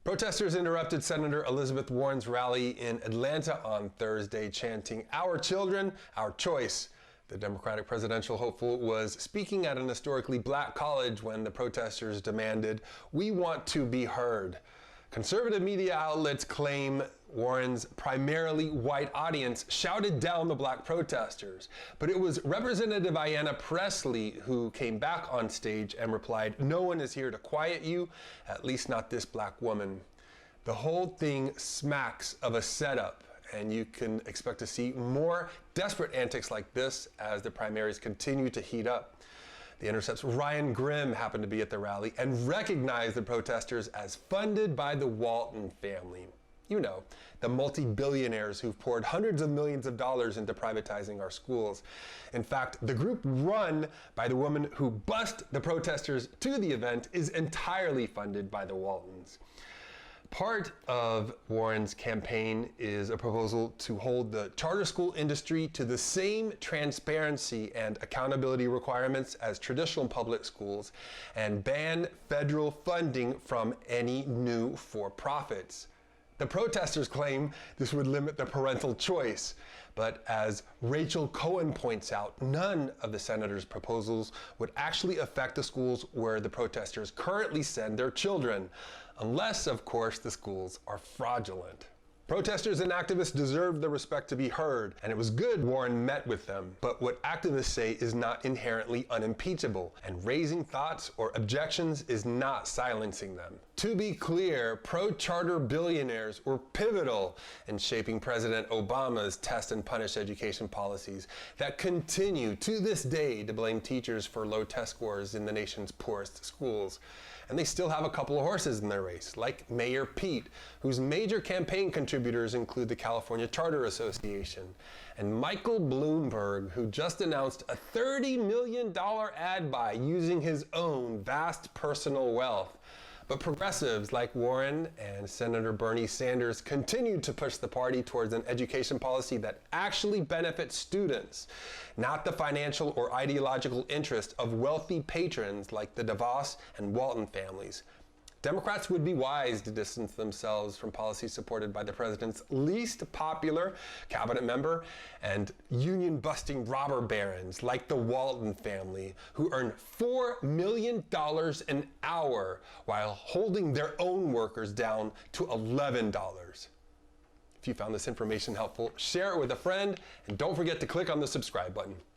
Protesters interrupted Senator Elizabeth Warren's rally in Atlanta on Thursday, chanting, "Our children, our choice." The Democratic presidential hopeful was speaking at an historically black college when the protesters demanded, "We want to be heard." Conservative media outlets claim Warren's primarily white audience shouted down the black protesters, but it was Representative Ayanna Pressley who came back on stage and replied, "No one is here to quiet you, at least not this black woman." The whole thing smacks of a setup, and you can expect to see more desperate antics like this as the primaries continue to heat up. The Intercept's Ryan Grimm happened to be at the rally and recognized the protesters as funded by the Walton family. You know, the multi-billionaires who've poured hundreds of millions of dollars into privatizing our schools. In fact, the group run by the woman who bussed the protesters to the event is entirely funded by the Waltons. Part of Warren's campaign is a proposal to hold the charter school industry to the same transparency and accountability requirements as traditional public schools and ban federal funding from any new for-profits. The protesters claim this would limit the parental choice, but as Rachel Cohen points out, none of the senator's proposals would actually affect the schools where the protesters currently send their children, unless, of course, the schools are fraudulent. Protesters and activists deserve the respect to be heard, and it was good Warren met with them. But what activists say is not inherently unimpeachable, and raising thoughts or objections is not silencing them. To be clear, pro-charter billionaires were pivotal in shaping President Obama's test and punish education policies that continue to this day to blame teachers for low test scores in the nation's poorest schools. And they still have a couple of horses in their race, like Mayor Pete, whose major campaign contributors include the California Charter Association, and Michael Bloomberg, who just announced a $30 million ad buy using his own vast personal wealth. But progressives like Warren and Senator Bernie Sanders continue to push the party towards an education policy that actually benefits students, not the financial or ideological interest of wealthy patrons like the DeVos and Walton families. Democrats would be wise to distance themselves from policies supported by the president's least popular cabinet member and union-busting robber barons like the Walton family, who earn $4 million an hour while holding their own workers down to $11. If you found this information helpful, share it with a friend, and don't forget to click on the subscribe button.